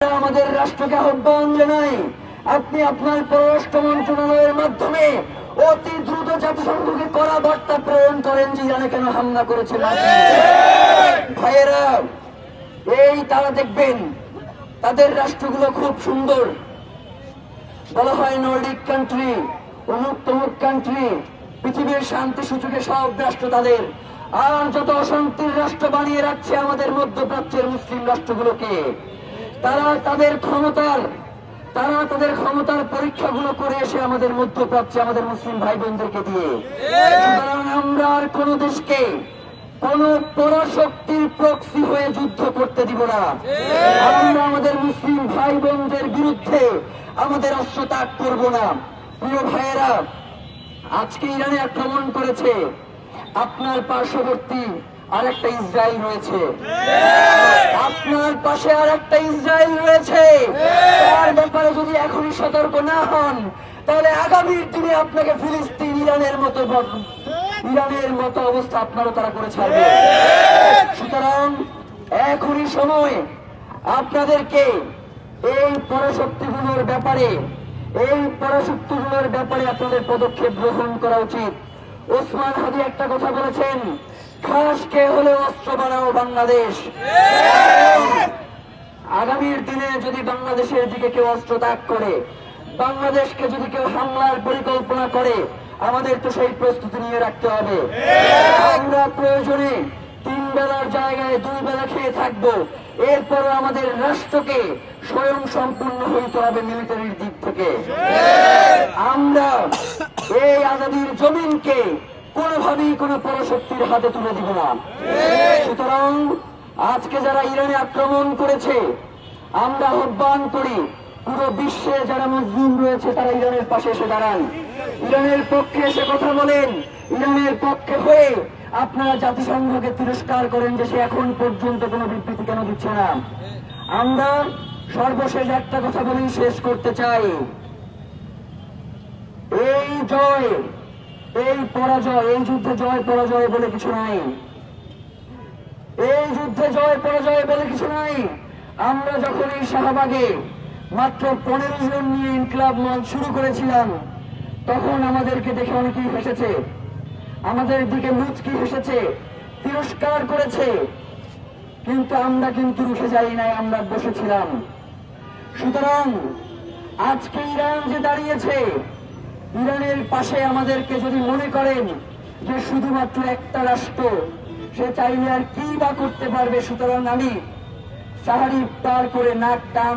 আমাদের রাষ্ট্রকে আহ্বান জানাই, আপনি আপনার পররাষ্ট্র মন্ত্রণালয়ের মাধ্যমে অতি দ্রুত জাতিসংঘকে কড়া বার্তা প্রেরণ করেন যে ইরানে কেন হামলা করেছে। ভাইয়েরা, এই তারা দেখবেন তাদের রাষ্ট্রগুলো খুব সুন্দর, বলা হয় নর্ডিক কান্ট্রি, অমুক তমুক কান্ট্রি, পৃথিবীর শান্তি সূচকে সব রাষ্ট্র তাদের। আর যত অশান্তির রাষ্ট্র বানিয়ে রাখছে আমাদের মধ্যপ্রাচ্যের মুসলিম রাষ্ট্রগুলোকে, তারা তাদের ক্ষমতার পরীক্ষাগুলো করে এসে আমাদের মধ্যপ্রাচ্যে আমাদের মুসলিম ভাই বোনদেরকে দিয়ে। সুতরাং আমরা আর কোন দেশকে কোন পরাশক্তির প্রক্সি হয়ে যুদ্ধ করতে দিব না। আমরা আমাদের মুসলিম ভাই বোনদের বিরুদ্ধে আমাদের অস্ত্র ত্যাগ করব না। প্রিয় ভাইয়েরা, আজকে ইরানে আক্রমণ করেছে, আপনার পার্শ্ববর্তী আর একটা ইসরায়েল রয়েছে, আপনার পাশে আর একটা ইসরায়েল রয়েছে। তার ব্যাপারে যদি এখনই সতর্ক না হন, তাহলে আগামীর দিনে আপনাকে ফিলিস্তিন ইরানের মতো অবস্থা আপনারও তারা করে ছাড়বে। সুতরাং এখনই সময় আপনাদেরকে এই পরাশক্তিগুলোর ব্যাপারে আপনাদের পদক্ষেপ গ্রহণ করা উচিত। ওসমান হাদি একটা কথা বলেছেন, ঘাসকে হলে অস্ত্র বানাও বাংলাদেশ। আগামীর দিনে যদি বাংলাদেশের দিকে কেউ অস্ত্র ত্যাগ করে, বাংলাদেশকে যদি কেউ হামলার পরিকল্পনা করে, আমাদের তো সেই প্রস্তুতি নিয়ে রাখতে হবে। আমরা প্রয়োজনে 3 বেলার জায়গায় 2 বেলা খেয়ে থাকবো। এরপরও আমাদের রাষ্ট্রকে স্বয়ং সম্পূর্ণ হইতে হবে মিলিটারির দিক থেকে। আমরা এই আজাদির জমিনকে কোনোভাবেই কোন পরাশক্তির হাতে তুলে দিব না। সুতরাং আজকে যারা ইরানে আক্রমণ করেছে, আমরা আহ্বান করি পুরো বিশ্বে যারা মুসলিম রয়েছে তারা ইরানের পাশে এসে দাঁড়ান, ইরানের পক্ষে এসে কথা বলেন, ইরানের পক্ষে হয়ে আপনারা জাতিসংঘকে তিরস্কার করেন যে সে এখন পর্যন্ত কোনো বিবৃতি কেন দিচ্ছে না। আমরা সর্বশেষ একটা কথা বলেই শেষ করতে চাই, এই জয়, এই পরাজয়, এই যুদ্ধে জয় পরাজয় বলে কিছু নাই, এই যুদ্ধে জয় পরাজয় বলে কিছু নাই। আমরা যখন এই শাহবাগে মাত্র 15 জন নিয়ে ইনকিলাব মঞ্চ শুরু করেছিলাম, তখন আমাদেরকে দেখে অনেকেই হেসেছে, আমাদের দিকে মুচকি হেসেছে, তিরস্কার করেছে, কিন্তু আমরা রুখে যাই নাই, আমরা বসেছিলাম। সুতরাং আজকে ইরান যে দাঁড়িয়েছে, ইরানের পাশে আমাদেরকে যদি মনে করেন যে শুধুমাত্র একটা রাষ্ট্র, সে চাইলে আর কি বা করতে পারবে। সুতরাং আমি সাহারি পার করে নাক টান